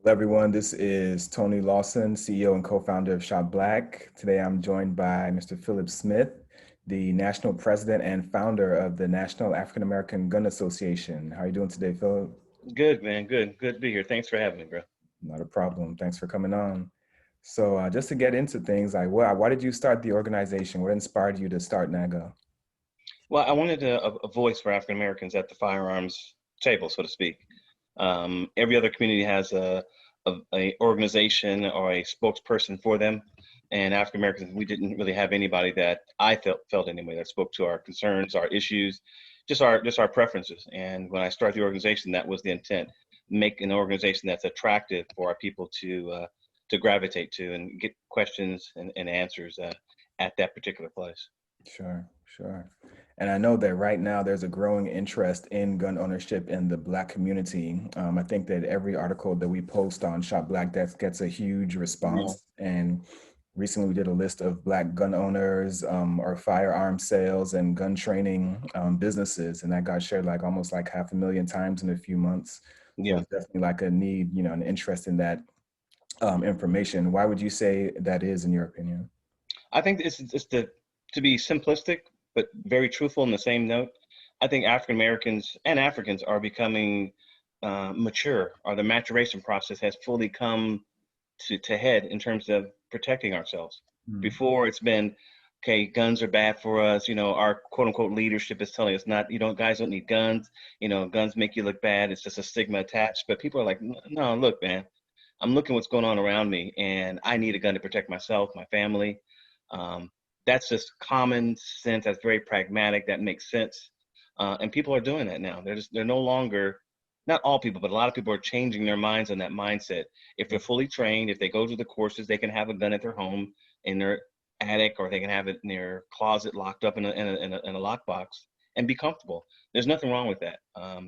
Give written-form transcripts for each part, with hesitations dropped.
Hello, everyone. This is Tony Lawson, CEO and co-founder of Shop Black. Today, I'm joined by Mr. Philip Smith, the national president and founder of the National African American Gun Association. How are you doing today, Philip? Good, man. Good. Good to be here. Thanks for having me, bro. Not a problem. Thanks for coming on. So, just to get into things, like, why did you start the organization? What inspired you to start NAGA? Well, I wanted a voice for African Americans at the firearms table, so to speak. Every other community has a organization or a spokesperson for them, and African Americans, we didn't really have anybody that I felt anyway that spoke to our concerns, our issues, just our preferences. And when I started the organization, that was the intent: make an organization that's attractive for our people to gravitate to and get questions and answers at that particular place. Sure, sure. And I know that right now there's a growing interest in gun ownership in the Black community. I think that every article that we post on Shop Black that gets a huge Yeah. response. And recently we did a list of Black gun owners or firearm sales and gun training businesses, and that got shared like almost like 500,000 times in a few months. So Yeah. it's definitely like a need, an interest in that information. Why would you say that is, in your opinion? I think it's to be simplistic but very truthful in the same note. I think African Americans and Africans are becoming mature, or the maturation process has fully come to head in terms of protecting ourselves. Mm. Before it's been, okay, guns are bad for us. Our quote unquote leadership is telling us not, guys don't need guns. Guns make you look bad. It's just a stigma attached. But people are like, no, look, man, I'm looking what's going on around me, and I need a gun to protect myself, my family. Um, that's just common sense. That's very pragmatic. That makes sense. And people are doing that now. They're no longer, not all people, but a lot of people are changing their minds on that mindset. If they're fully trained, if they go to the courses, they can have a gun at their home, in their attic, or they can have it in their closet locked up in a lockbox and be comfortable. There's nothing wrong with that.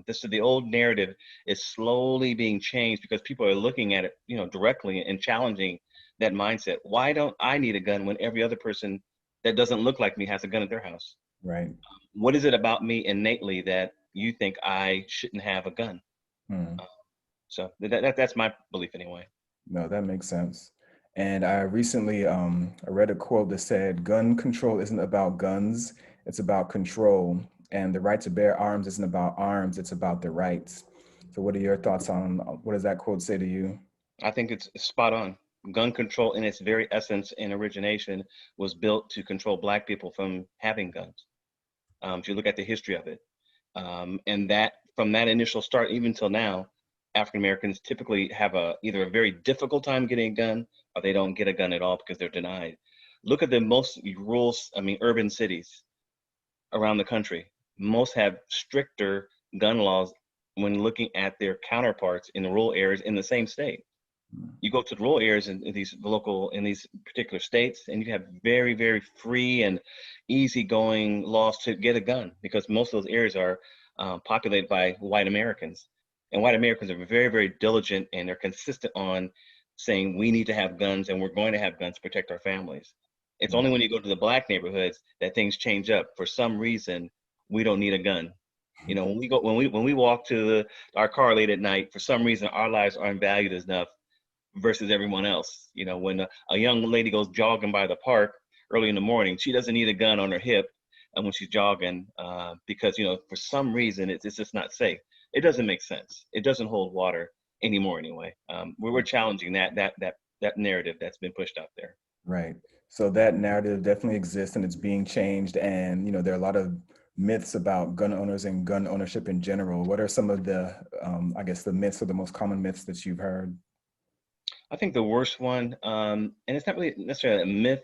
This is the old narrative is slowly being changed because people are looking at it, directly and challenging that mindset. Why don't I need a gun when every other person that doesn't look like me has a gun at their house? Right. What is it about me innately that you think I shouldn't have a gun? Hmm. Uh, so that's my belief anyway. No, that makes sense. And I recently I read a quote that said, "Gun control isn't about guns, it's about control. And the right to bear arms isn't about arms, it's about the rights." So what are your thoughts on what does that quote say to you? I think it's spot on. Gun control, in its very essence and origination, was built to control Black people from having guns. If you look at the history of it, and that from that initial start, even till now, African Americans typically have either a very difficult time getting a gun, or they don't get a gun at all because they're denied. Look at the most rural, urban cities around the country. Most have stricter gun laws when looking at their counterparts in the rural areas in the same state. You go to the rural areas in these particular states, and you have very, very free and easygoing laws to get a gun because most of those areas are populated by white Americans, and white Americans are very, very diligent, and they're consistent on saying we need to have guns and we're going to have guns to protect our families. It's only when you go to the Black neighborhoods that things change up. For some reason, we don't need a gun. When we walk to our car late at night, for some reason our lives aren't valued enough versus everyone else. When a young lady goes jogging by the park early in the morning, she doesn't need a gun on her hip, and when she's jogging, because for some reason it's just not safe. It doesn't make sense. It doesn't hold water anymore anyway. We're challenging that narrative that's been pushed out there. Right. So that narrative definitely exists and it's being changed. And, there are a lot of myths about gun owners and gun ownership in general. What are some of the, I guess, the myths or the most common myths that you've heard? I think the worst one, and it's not really necessarily a myth,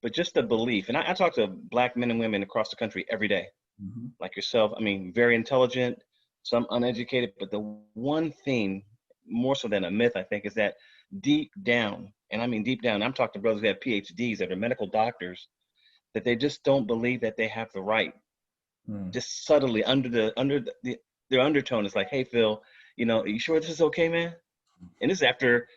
but just a belief. And I talk to Black men and women across the country every day, Mhm. like yourself. Very intelligent, some uneducated, but the one thing, more so than a myth, I think, is that deep down, and I mean deep down, I'm talking to brothers who have PhDs that are medical doctors, that they just don't believe that they have the right. Mm. Just subtly their undertone is like, "Hey, Phil, are you sure this is okay, man?" And this is after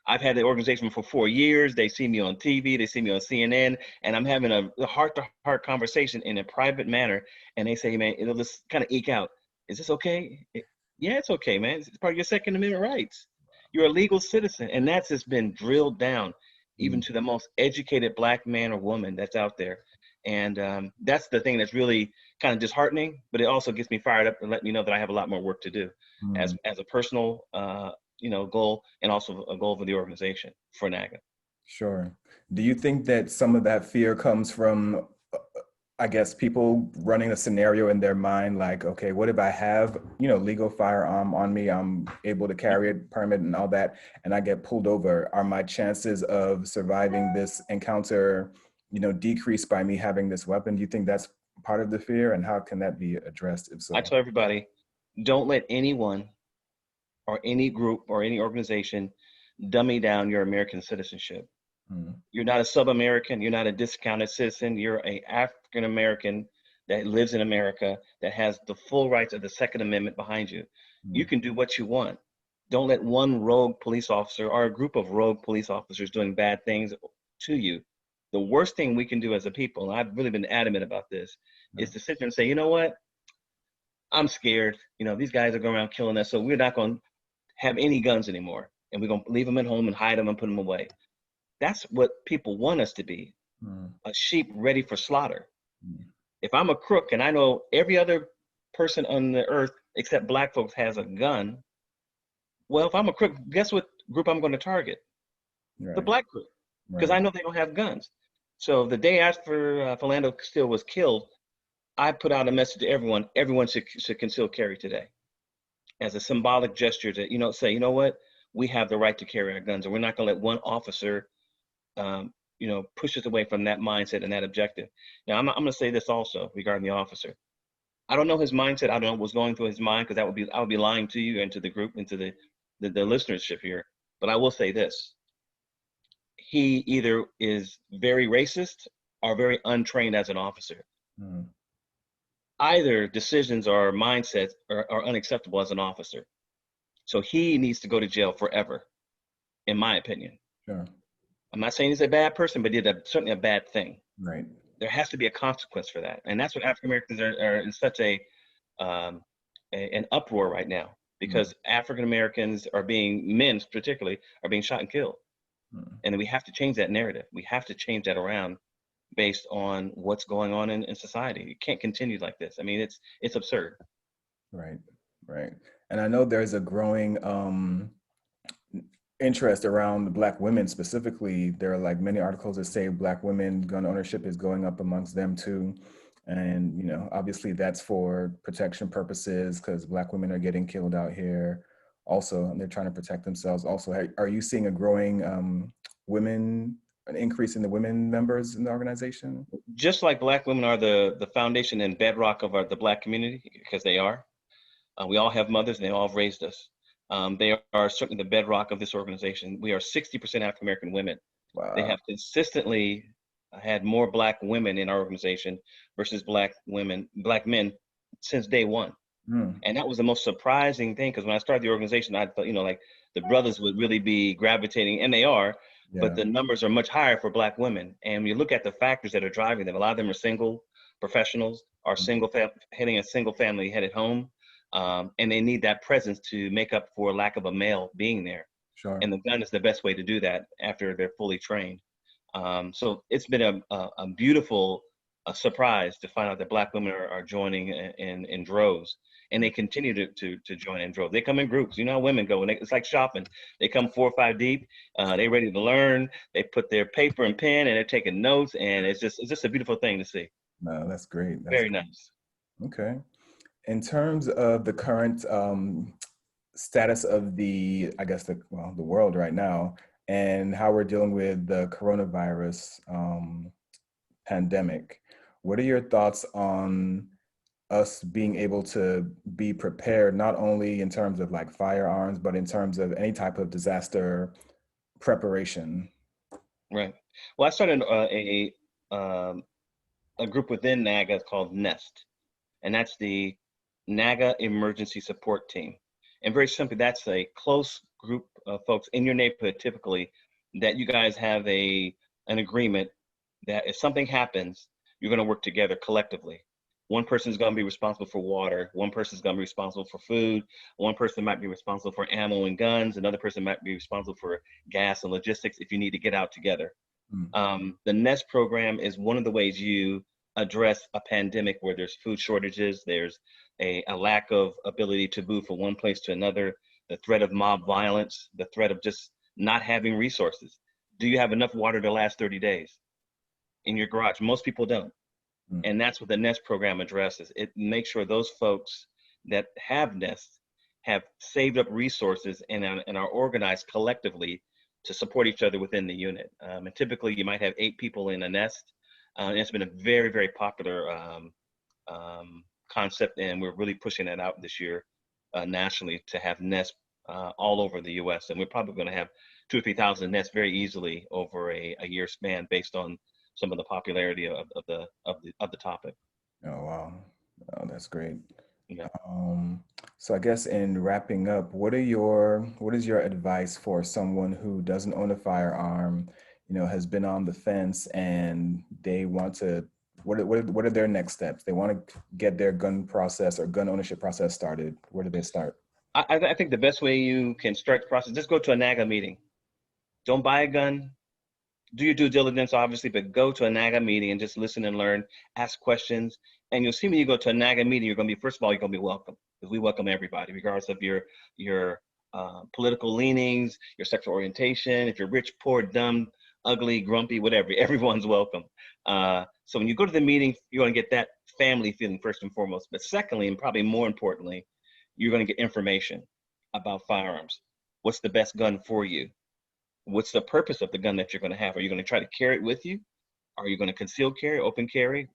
I've had the organization for 4 years. They see me on TV, they see me on CNN, and I'm having a heart-to-heart conversation in a private manner. And they say, man, it'll just kind of eke out. Is this okay? Yeah, it's okay, man. It's part of your Second Amendment rights. You're a legal citizen. And that's just been drilled down even Mm. to the most educated Black man or woman that's out there. And that's the thing that's really kind of disheartening, but it also gets me fired up and let me know that I have a lot more work to do Mm. as a personal, goal, and also a goal for the organization for NAGA. Sure. Do you think that some of that fear comes from, I guess, people running a scenario in their mind, like, okay, what if I have, legal firearm on me, I'm able to carry it, permit and all that, and I get pulled over? Are my chances of surviving this encounter, decreased by me having this weapon? Do you think that's part of the fear, and how can that be addressed if I so? tell everybody, don't let anyone or any group or any organization dummy down your American citizenship. Mm. You're not a sub-American. You're not a discounted citizen. You're a African American that lives in America that has the full rights of the Second Amendment behind you. You Mm. can do what you want. Don't let one rogue police officer or a group of rogue police officers doing bad things to you. The worst thing we can do as a people, and I've really been adamant about this, Yeah. is to sit there and say, you know what? I'm scared. These guys are going around killing us, so we're not going to have any guns anymore. And we're going to leave them at home and hide them and put them away. That's what people want us to be, Mm. a sheep ready for slaughter. Mm. If I'm a crook and I know every other person on the earth except Black folks has a gun, well, if I'm a crook, guess what group I'm going to target? The Right. Black group, because Right. I know they don't have guns. So the day after Philando Castile was killed, I put out a message to everyone: everyone should conceal carry today, as a symbolic gesture to say, what, we have the right to carry our guns, and we're not going to let one officer push us away from that mindset and that objective. Now, I'm going to say this also regarding the officer. I don't know his mindset. I don't know what's going through his mind, because I would be lying to you and to the group and to the listenership here. But I will say this: he either is very racist or very untrained as an officer. Mm. Either decisions or mindsets are unacceptable as an officer. So he needs to go to jail forever, in my opinion. Sure. I'm not saying he's a bad person, but he did certainly a bad thing. Right. There has to be a consequence for that, and that's what African Americans are in such um, an uproar right now, Mm. because African Americans are being, men particularly, are being shot and killed, Mm. and we have to change that narrative. We have to change that around based on what's going on in society. It can't continue like this. I mean, it's absurd. Right. Right. And I know there's a growing interest around Black women specifically. There are like many articles that say Black women gun ownership is going up amongst them too. And, obviously that's for protection purposes because Black women are getting killed out here also, and they're trying to protect themselves also. Are you seeing a growing an increase in the women members in the organization? Just like Black women are the foundation and bedrock of the Black community, because they are. We all have mothers, and they all have raised us. They are certainly the bedrock of this organization. We are 60% African American women. They Wow. have consistently had more Black women in our organization versus Black men since day one. Mm. And that was the most surprising thing, because when I started the organization, I thought, like, the brothers would really be gravitating, and they are, but Yeah. the numbers are much higher for Black women. And you look at the factors that are driving them. A lot of them are single professionals, are heading a single family headed home, and they need that presence to make up for lack of a male being there. Sure. And the gun is the best way to do that after they're fully trained. So it's been a beautiful surprise to find out that Black women are joining in droves, and they continue to join in droves. They come in groups. You know how women go, and it's like shopping. They come 4 or 5 deep. They're ready to learn. They put their paper and pen, and they're taking notes, and it's just a beautiful thing to see. No, that's great. That's Very great. nice. Okay. In terms of the current status of I guess the world right now, and how we're dealing with the coronavirus pandemic, what are your thoughts on us being able to be prepared, not only in terms of like firearms, but in terms of any type of disaster preparation? Right. Well, I started a group within NAGA called NEST, and that's the NAGA Emergency Support Team. And very simply, that's a close group of folks in your neighborhood, typically, that you guys have an agreement that if something happens, you're going to work together collectively. One person's going to be responsible for water. One person's going to be responsible for food. One person might be responsible for ammo and guns. Another person might be responsible for gas and logistics if you need to get out together. Mm. The NEST program is one of the ways you address a pandemic where there's food shortages, there's a lack of ability to move from one place to another, the threat of mob violence, the threat of just not having resources. Do you have enough water to last 30 days in your garage? Most people don't. Mm. And that's what the NEST program addresses. It makes sure those folks that have nests have saved up resources and are organized collectively to support each other within the unit. And typically you might have 8 people in a nest. And it's been a very, very popular concept, and we're really pushing that out this year nationally to have nests all over the US. And we're probably gonna have 2,000 or 3,000 nests very easily over a year span based on some of the popularity of the topic. Oh, wow. Oh, that's great. Yeah. So I guess in wrapping up, what is your advice for someone who doesn't own a firearm, has been on the fence and they want to, what are their next steps? They want to get their gun process or gun ownership process started. Where do they start? I think the best way you can start the process, just go to a NAGA meeting. Don't buy a gun. Do your due diligence, obviously, but go to a NAGA meeting and just listen and learn, ask questions. And you'll see when you go to a NAGA meeting, you're going to be, first of all, you're going to be welcome, because we welcome everybody, regardless of your political leanings, your sexual orientation, if you're rich, poor, dumb, ugly, grumpy, whatever, everyone's welcome. So when you go to the meeting, you're going to get that family feeling first and foremost. But secondly, and probably more importantly, you're going to get information about firearms. What's the best gun for you? What's the purpose of the gun that you're going to have? Are you going to try to carry it with you? Are you going to conceal carry, open carry?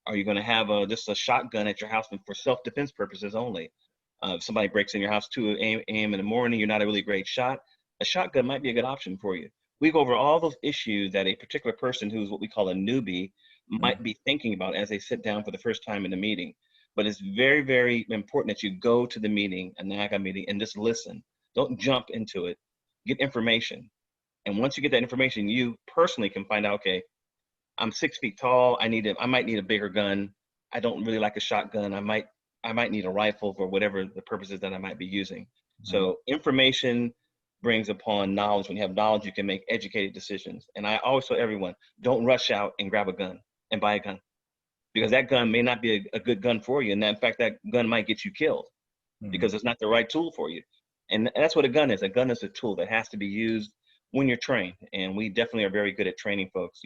Are you going to have just a shotgun at your house for self-defense purposes only? If somebody breaks in your house 2 a.m. in the morning, you're not a really great shot, a shotgun might be a good option for you. We go over all those issues that a particular person who's what we call a newbie might be thinking about as they sit down for the first time in the meeting. But it's very, very important that you go to the meeting, a NAGA meeting, and just listen. Don't jump into it. Get information. And once you get that information, you personally can find out, okay, I'm 6 feet tall. I might need a bigger gun. I don't really like a shotgun. I might need a rifle for whatever the purposes that I might be using. So information brings upon knowledge. When you have knowledge, you can make educated decisions. And I always tell everyone, don't rush out and grab a gun and buy a gun, because that gun may not be a good gun for you. And in fact, that gun might get you killed because it's not the right tool for you. And that's what a gun is. A gun is a tool that has to be used when you're trained. And we definitely are very good at training folks,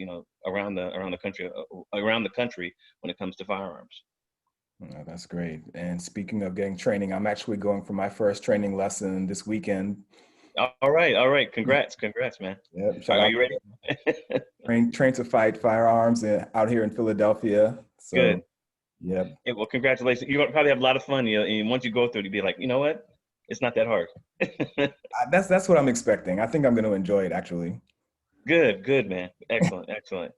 around the country when it comes to firearms. Oh, that's great. And speaking of getting training, I'm actually going for my first training lesson this weekend. All right. Congrats, man. Yep. Shout Are out you ready? train to fight firearms out here in Philadelphia. So, Good. yep. Yeah, well, congratulations. You're gonna probably have a lot of fun. And once you go through it, you'll be like, you know what? It's not that hard. That's what I'm expecting. I think I'm going to enjoy it, actually. Good, man. Excellent.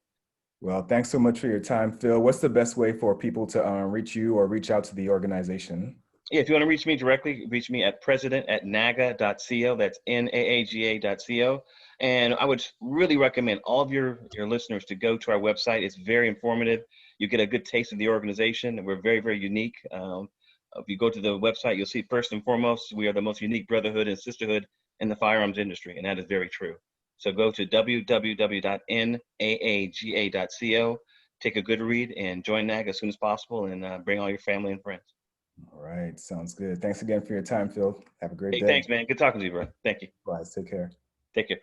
Well, thanks so much for your time, Phil. What's the best way for people to reach you or reach out to the organization? Yeah, if you want to reach me directly, reach me at president@naga.co. That's NAAGA.co. And I would really recommend all of your listeners to go to our website. It's very informative. You get a good taste of the organization. We're very, very unique. If you go to the website, you'll see first and foremost, we are the most unique brotherhood and sisterhood in the firearms industry, and that is very true. So go to www.naaga.co, take a good read, and join NAGA as soon as possible, and bring all your family and friends. All right. Sounds good. Thanks again for your time, Phil. Have a great Hey, day. thanks, man. Good talking to you, bro. Thank you. Bye. Take care. Take care.